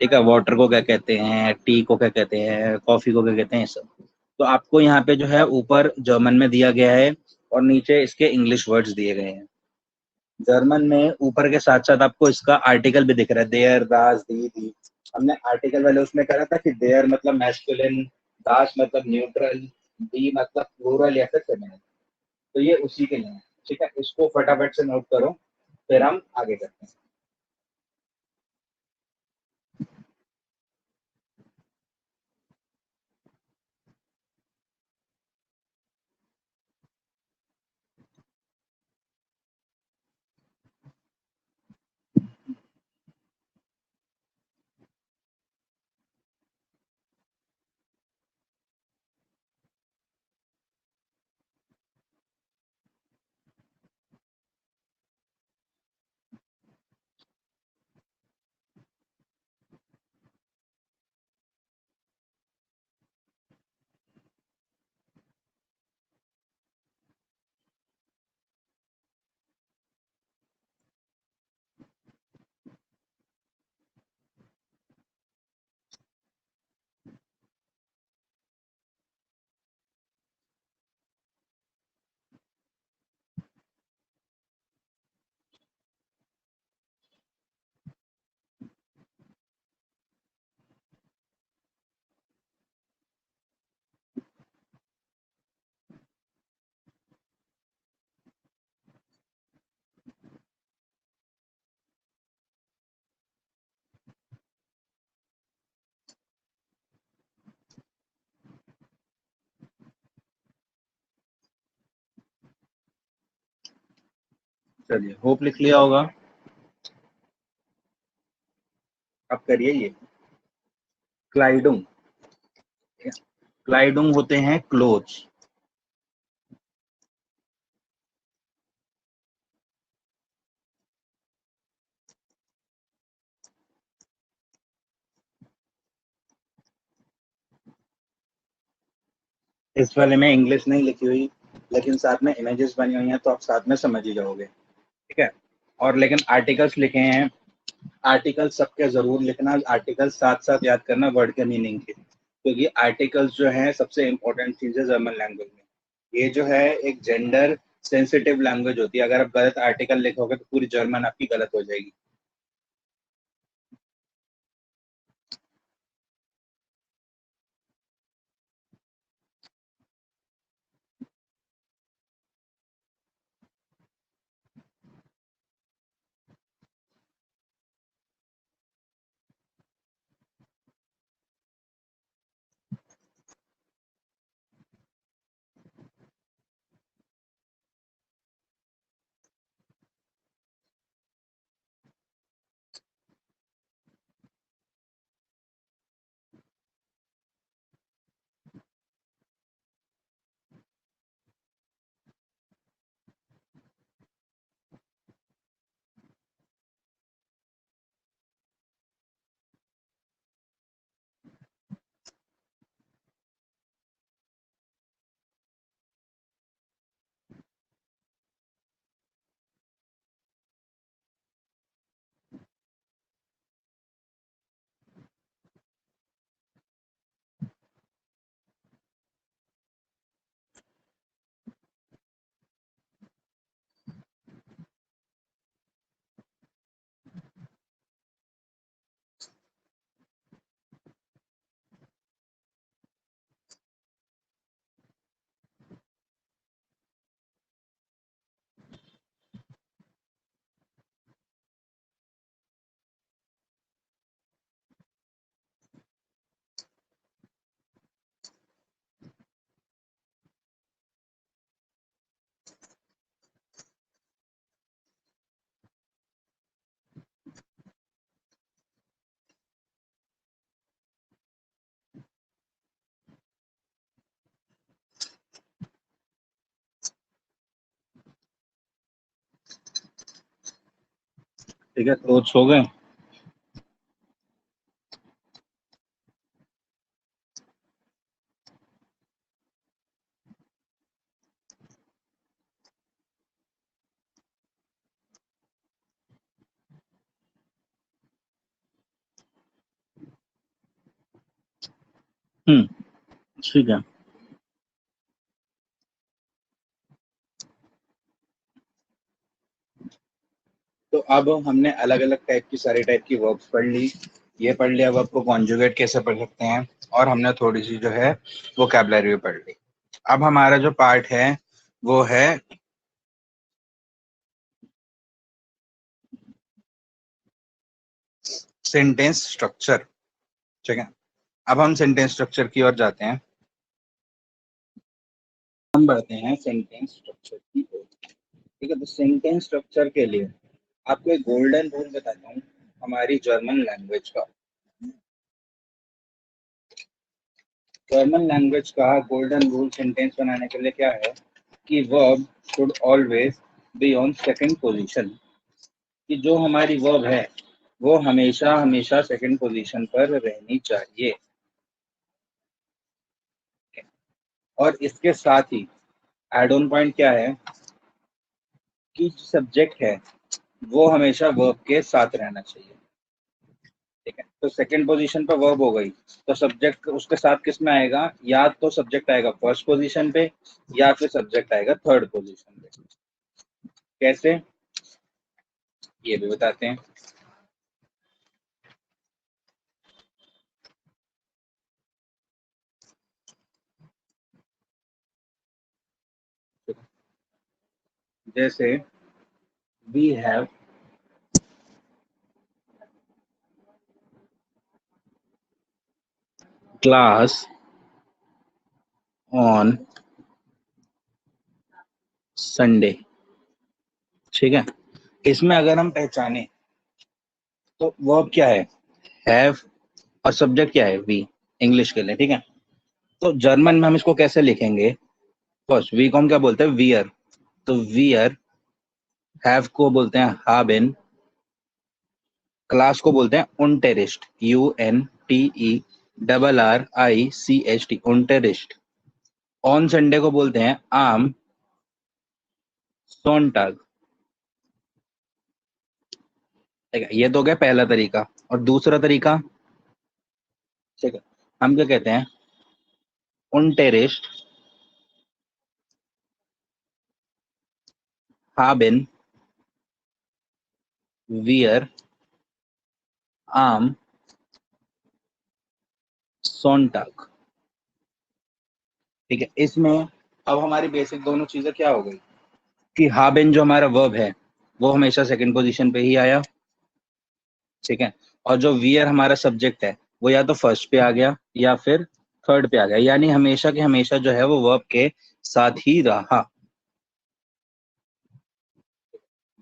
ठीक है। वाटर को क्या कहते हैं, टी को क्या कहते हैं, कॉफी को क्या कहते हैं, सब। तो आपको यहाँ पे जो है ऊपर जर्मन में दिया गया है और नीचे इसके इंग्लिश वर्ड्स दिए गए हैं। जर्मन में ऊपर के साथ साथ आपको इसका आर्टिकल भी दिख रहा है, देयर, दास, दी। हमने आर्टिकल वाले उसमें करा था कि देयर मतलब मैस्कुलिन, दास मतलब न्यूट्रल, दी मतलब प्लूरल या फिर फेमिनिन। तो ये उसी के लिए है, ठीक है। इसको फटाफट से नोट करो, फिर हम आगे करते हैं। चलिए, होप लिख लिया होगा। अब करिए ये क्लाइडुंग। क्लाइडुंग होते हैं क्लोथ्स। इस वाले में इंग्लिश नहीं लिखी हुई, लेकिन साथ में इमेजेस बनी हुई हैं, तो आप साथ में समझ ही जाओगे, ठीक है। और लेकिन आर्टिकल्स लिखे हैं, आर्टिकल सबके जरूर लिखना, आर्टिकल साथ साथ याद करना वर्ड के मीनिंग के, क्योंकि आर्टिकल्स जो है सबसे इंपॉर्टेंट चीज है जर्मन लैंग्वेज में। ये जो है एक जेंडर सेंसिटिव लैंग्वेज होती है, अगर आप गलत आर्टिकल लिखोगे तो पूरी जर्मन आपकी गलत हो जाएगी। ठीक है, तो सो गए। ठीक है। तो अब हमने अलग अलग टाइप की, सारी टाइप की वर्ब्स पढ़ ली। ये पढ़ लिया वर्ब को कॉन्जुगेट कैसे पढ़ सकते हैं, और हमने थोड़ी सी जो है वोकैबुलरी भी पढ़ ली। अब हमारा जो पार्ट है वो है सेंटेंस स्ट्रक्चर, ठीक है। अब हम सेंटेंस स्ट्रक्चर की ओर जाते हैं, हम बढ़ते हैं सेंटेंस स्ट्रक्चर की ओर, ठीक है। तो सेंटेंस स्ट्रक्चर के लिए आपको एक गोल्डन रूल बताता हूँ हमारी जर्मन लैंग्वेज का। जर्मन लैंग्वेज का गोल्डन रूल सेंटेंस बनाने के लिए क्या है कि verb should always be on second position, कि जो हमारी वर्ब है वो हमेशा हमेशा सेकंड पोजीशन पर रहनी चाहिए। और इसके साथ ही एड ऑन पॉइंट क्या है कि जो सब्जेक्ट है वो हमेशा वर्ब के साथ रहना चाहिए, ठीक है। तो सेकंड पोजीशन पर वर्ब हो गई, तो सब्जेक्ट उसके साथ किस में आएगा, या तो सब्जेक्ट आएगा फर्स्ट पोजीशन पे, या फिर सब्जेक्ट आएगा थर्ड पोजीशन पे। कैसे, ये भी बताते हैं। जैसे we have class on Sunday, ठीक है। इसमें अगर हम पहचाने तो वर्ब क्या है, हैव, और सब्जेक्ट क्या है, वी, इंग्लिश के लिए, ठीक है। तो जर्मन में हम इसको कैसे लिखेंगे, फर्स्ट वी को हम क्या बोलते हैं, वियर, तो वियर, हैव को बोलते हैं हाबेन, क्लास को बोलते हैं उनटेरिस्ट, UNTERRICHT, उनटेरिस्ट, ऑन संडे को बोलते हैं आम सोनटाग। ठीक है, ये तो हो गया पहला तरीका। और दूसरा तरीका, ठीक है, हम क्या कहते हैं, unterricht haben wir am Sonntag। ठीक है, इसमें अब हमारी बेसिक दोनों चीजें क्या हो गई कि haben जो हमारा वर्ब है वो हमेशा सेकंड पोजीशन पे ही आया। ठीक है, और जो वियर हमारा सब्जेक्ट है वो या तो फर्स्ट पे आ गया या फिर थर्ड पे आ गया, यानी हमेशा के हमेशा जो है वो वर्ब के साथ ही रहा।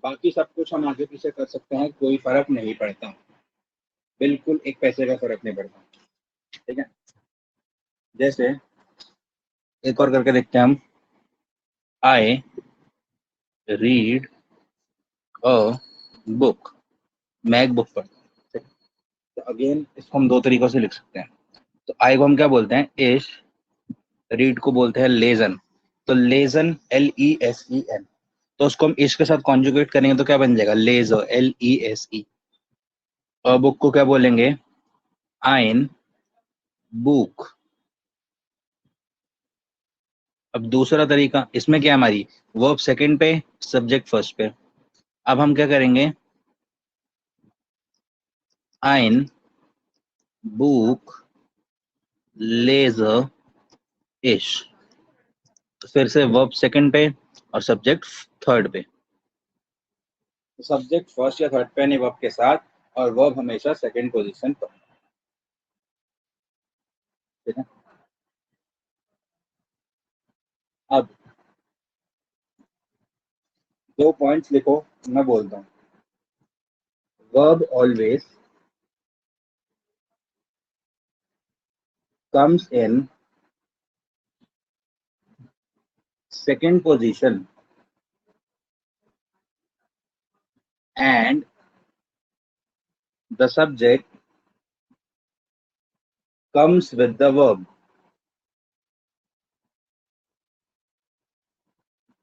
बाकी सब कुछ हम आगे पीछे कर सकते हैं, कोई फर्क नहीं पड़ता, बिल्कुल एक पैसे का फर्क नहीं पड़ता। ठीक है, जैसे एक और करके देखते हैं हम, आई रीड अ बुक, मैं एक बुक पढ़ता हूँ। ठीक है? तो अगेन इसको हम दो तरीकों से लिख सकते हैं। तो आई को हम क्या बोलते हैं, इश, रीड को बोलते हैं लेजन। तो लेजन Lesen, तो उसको हम इश के साथ कॉन्जुगेट करेंगे तो क्या बन जाएगा, लेजर Lese। और बुक को क्या बोलेंगे, आइन बुक। अब दूसरा तरीका, इसमें क्या है, हमारी वर्ब सेकंड पे, सब्जेक्ट फर्स्ट पे। अब हम क्या करेंगे, आइन बुक लेजर इश। तो फिर से वर्ब सेकंड पे और सब्जेक्ट थर्ड पे। सब्जेक्ट फर्स्ट या थर्ड पे नहीं वर्ब के साथ, और वर्ब हमेशा सेकंड पोजीशन पर। ठीक है, अब दो पॉइंट्स लिखो, मैं बोलता हूँ। Verb always comes in second position and the subject comes with the verb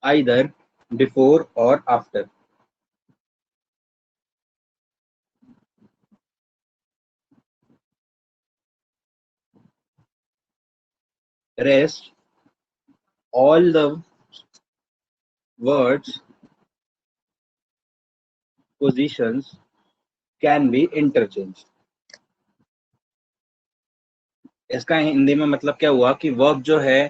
either before or after. Rest all the words positions can be interchanged. इसका हिंदी में मतलब क्या हुआ कि वर्ब जो है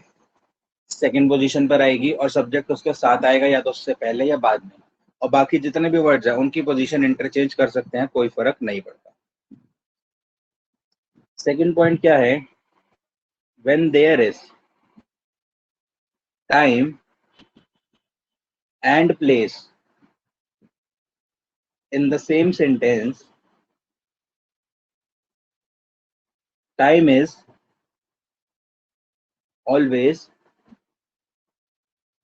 सेकंड पोजीशन पर आएगी और सब्जेक्ट उसके साथ आएगा, या तो उससे पहले या बाद में, और बाकी जितने भी वर्ड्स हैं उनकी पोजीशन इंटरचेंज कर सकते हैं, कोई फर्क नहीं पड़ता। सेकंड पॉइंट क्या है, when there is time and place in the same sentence, time is always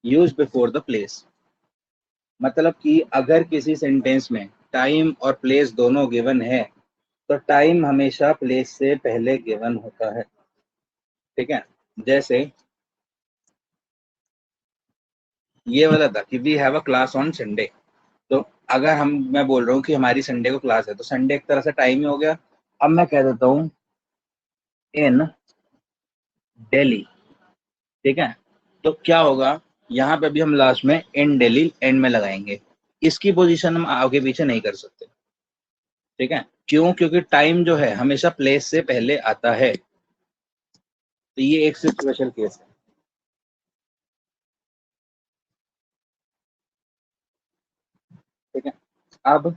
used before the place। मतलब कि अगर किसी सेंटेंस में टाइम और प्लेस दोनों गिवन है तो टाइम हमेशा प्लेस से पहले गिवन होता है। ठीक है, जैसे ये वाला था कि we have a class on Sunday. तो अगर मैं बोल रहा हूँ कि हमारी संडे को क्लास है, तो संडे एक तरह से टाइम ही हो गया। अब मैं कह देता हूँ इन दिल्ली। ठीक है, तो क्या होगा, यहाँ पे भी हम लास्ट में इन दिल्ली एंड में लगाएंगे, इसकी पोजीशन हम आगे पीछे नहीं कर सकते। ठीक है, क्यों, क्योंकि टाइम जो है हमेशा प्लेस से पहले आता है। तो ये एक स्पेशल केस है। ठीक है, अब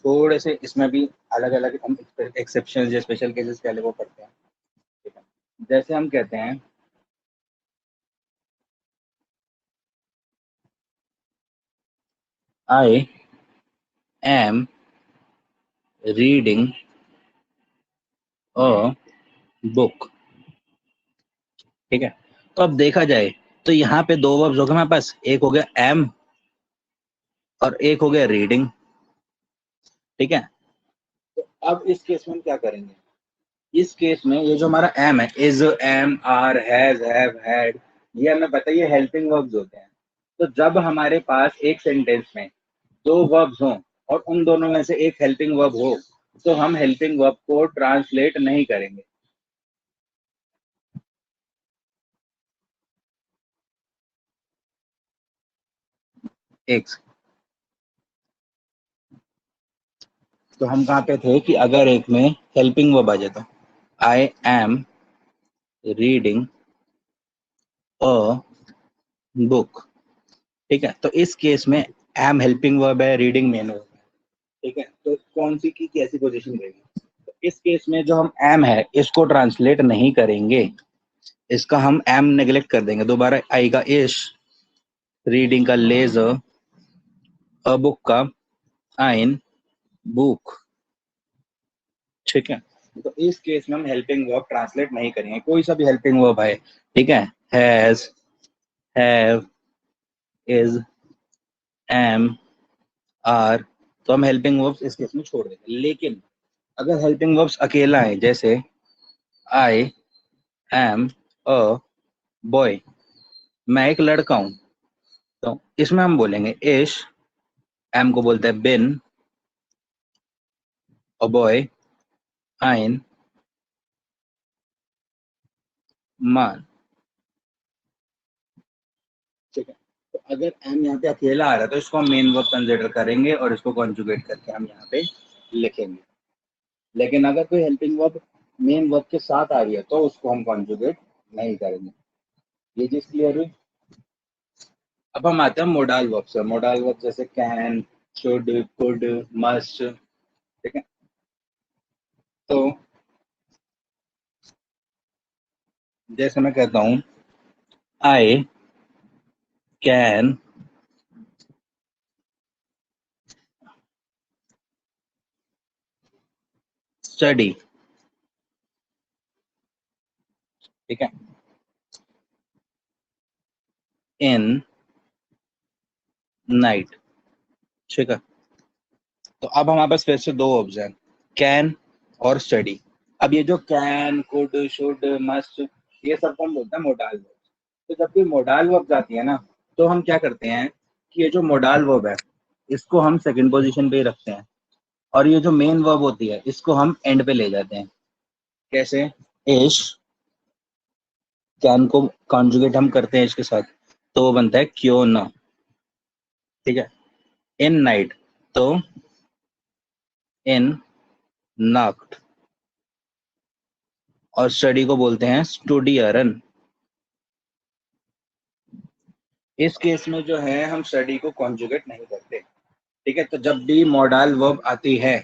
थोड़े से इसमें भी अलग अलग हम एक्सेप्शन या स्पेशल केसेस पहले वो करते हैं। ठीक है, जैसे हम कहते हैं I am reading a book. ठीक है, तो अब देखा जाए तो यहाँ पे दो वर्ब्स हो गए हमारे पास, एक हो गया एम और एक हो गया रीडिंग। ठीक है, तो अब इस केस में हम क्या करेंगे, इस केस में ये जो हमारा एम है, is, am, are, has, have, had, ये हमें पता है ये हेल्पिंग वर्ब्स होते हैं। तो जब हमारे पास एक सेंटेंस में दो वर्ब्स हों और उन दोनों में से एक हेल्पिंग वर्ब हो, तो हम हेल्पिंग वर्ब को ट्रांसलेट नहीं करेंगे। एक, तो हम कहाँ पे थे कि अगर एक में हेल्पिंग वर्ब आ जाता, I am reading a book, ठीक है, तो इस केस में एम हेल्पिंग वर्ब है, रीडिंग मेन वर्ब है, ठीक है, तो कौन सी की कैसी पोजीशन रहेगी? तो इस केस में जो हम एम है इसको ट्रांसलेट नहीं करेंगे, इसका हम एम नेग्लेक्ट कर देंगे, दोबारा आएगा इश, रीडिंग का लेजर, अ बुक का आइन, बुक, ठीक है। तो इस केस में हम हेल्पिंग वर्ब ट्रांसलेट नहीं करेंगे, कोई सा भी हेल्पिंग वर्ब है, ठीक है, has, have, is, am, are, तो हम हेल्पिंग वर्ब्स इस केस में छोड़ देंगे। लेकिन अगर हेल्पिंग वर्ब्स अकेला है, जैसे आई एम अ बॉय, मैं एक लड़का हूं, तो इसमें हम बोलेंगे इश, एम को बोलते हैं बिन, अ बॉय, आइन, मान, ठीक है। तो अगर एम यहाँ पे अकेला आ रहा है तो इसको हम मेन वर्ब कंसिडर करेंगे और इसको कॉन्जुगेट करके हम यहाँ पे लिखेंगे। लेकिन अगर कोई हेल्पिंग वर्ब मेन वर्ब के साथ आ रही है तो उसको हम कॉन्जुगेट नहीं करेंगे। ये चीज क्लियर हुई? अब हम आते हैं मोडाल वर्ब से। मोडाल वर्ब जैसे कैन, शुड, कुड, मस्ट, ठीक है। तो जैसे मैं कहता हूँ आई कैन स्टडी, ठीक है, इन नाइट, ठीक है। तो अब हमारे पास फिर से दो वर्ब्स हैं, कैन और स्टडी। अब ये जो कैन, कुड, शुड, मस्ट, ये सब हम बोलते हैं मोडाल वर्ब। तो जब भी मोडाल वर्ब आती है ना, तो हम क्या करते हैं कि ये जो मोडाल वर्ब है इसको हम सेकंड पोजीशन पे ही रखते हैं, और ये जो मेन वर्ब होती है इसको हम एंड पे ले जाते हैं। कैसे? इश, कैन को कॉन्जुगेट हम करते हैं इसके साथ, तो वो बनता है क्यों ना, ठीक है। इन नाइट, तो इन नाक्ट, और स्टडी को बोलते हैं स्टूडियरन। इस केस में जो है हम स्टडी को कॉन्जुगेट नहीं करते, ठीक है। तो जब भी मोडाल वर्ब आती है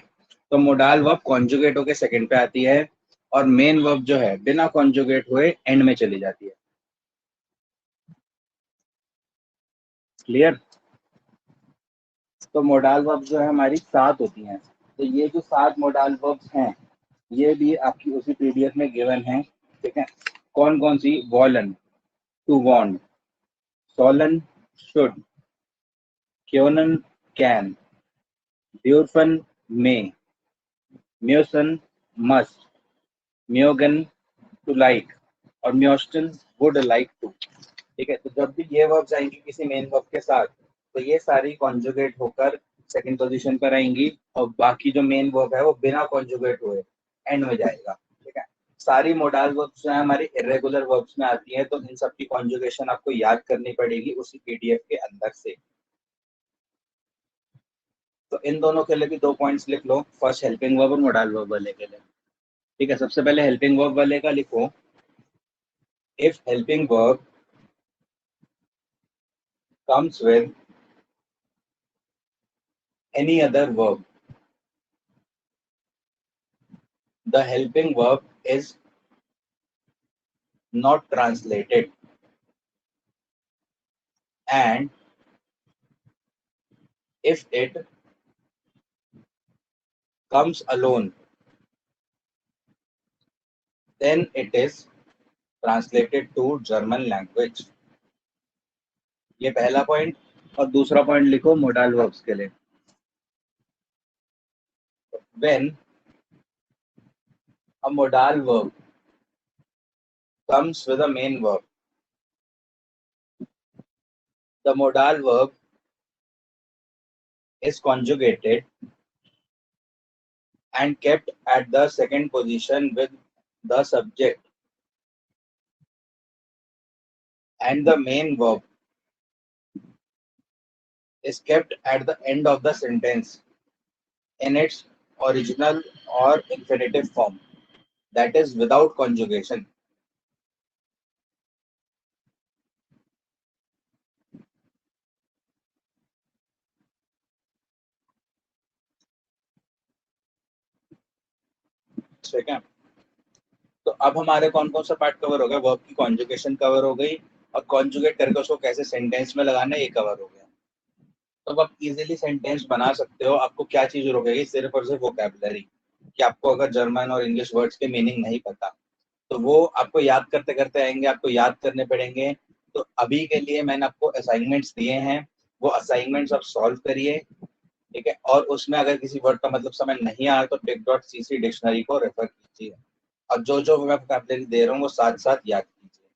तो मोडाल वर्ब कॉन्जुगेट होके सेकंड पे आती है, और मेन वर्ब जो है बिना कॉन्जुगेट हुए एंड में चली जाती है। क्लियर? तो मोडाल वर्ब जो है हमारी 7 होती हैं। तो ये जो 7 मोडाल वर्ब्स हैं ये भी आपकी उसी पीडीएफ में गिवन है, ठीक है। कौन कौन सी? वॉलन, टू वॉन्ट, सोलन, शुड, क्योनन, कैन, ब्यूरफन, मे, म्यूसन, मस्ट, म्योगन, टू लाइक, और म्योस्टन, वुड लाइक टू, ठीक है। तो जब भी ये वर्ब्स आएंगी किसी मेन वर्ब के साथ तो ये सारी कॉन्जुगेट होकर सेकंड पोजीशन पर आएंगी, और बाकी जो मेन वर्ब है वो बिना कॉन्जुगेट हुए एंड में जाएगा, ठीक है। सारी मोडाल वर्ब्स जो है हमारी इरेगुलर वर्ब्स में आती है, तो इन सब की कॉन्जुगेशन आपको याद करनी पड़ेगी उसी पीडीएफ के अंदर से। तो इन दोनों के लिए भी 2 पॉइंट्स लिख लो, फर्स्ट हेल्पिंग वर्ब और मोडाल वर्ब वाले के लिए, ठीक है। सबसे पहले हेल्पिंग वर्ब वाले का लिखो, if helping verb comes with any other verb, the helping verb is not translated, and if it comes alone then it is translated to German language। ये पहला पॉइंट। और दूसरा पॉइंट लिखो मोडाल वर्ब्स के लिए, when A modal verb comes with a main verb. The modal verb is conjugated and kept at the second position with the subject, and the main verb is kept at the end of the sentence in its original or infinitive form, that is without conjugation. ठीक है, तो अब हमारे कौन कौन सा पार्ट कवर हो गया? वर्ब की कॉन्जुगेशन कवर हो गई, और कॉन्जुगेट करके उसको कैसे सेंटेंस में लगाना है ये कवर हो गया। तो आप इजीली सेंटेंस बना सकते हो। आपको क्या चीज रोकेगी? सिर्फ और सिर्फ वोकैबुलरी, कि आपको अगर जर्मन और इंग्लिश वर्ड्स के मीनिंग नहीं पता तो वो आपको याद करते करते आएंगे, आपको याद करने पड़ेंगे। तो अभी के लिए मैंने आपको असाइनमेंट्स दिए हैं, वो असाइनमेंट्स आप सॉल्व करिए, ठीक है। और उसमें अगर किसी वर्ड का मतलब समझ नहीं आया तो टेक.cc डिक्शनरी को रेफर कीजिए, और जो जो मैं वोकैबुलरी दे रहा हूँ वो साथ साथ याद कीजिए।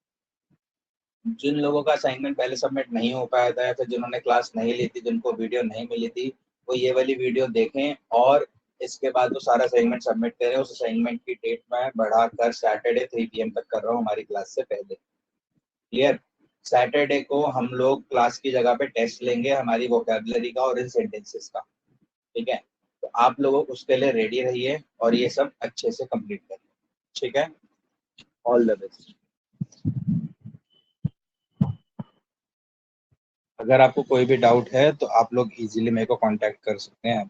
जिन लोगों का असाइनमेंट पहले सबमिट नहीं हो पाया था, या फिर जिन्होंने क्लास नहीं ली थी, जिनको वीडियो नहीं मिली थी, वो ये वाली वीडियो देखें और इसके बाद वो सारा असाइनमेंट सबमिट करें। उस असाइनमेंट की डेट मैं बढ़ाकर सैटरडे 3 PM तक कर रहा हूँ हमारी क्लास से पहले। क्लियर? सैटरडे को हम लोग क्लास की जगह पे टेस्ट लेंगे हमारी वोकैबुलरी का और इन सेंटेंसेस का, ठीक है। तो आप लोगों उसके लिए रेडी रहिए और ये सब अच्छे से कंप्लीट करिए, ठीक है। All the best. अगर आपको कोई भी डाउट है तो आप लोग इजीली मेरे को कांटेक्ट कर सकते हैं।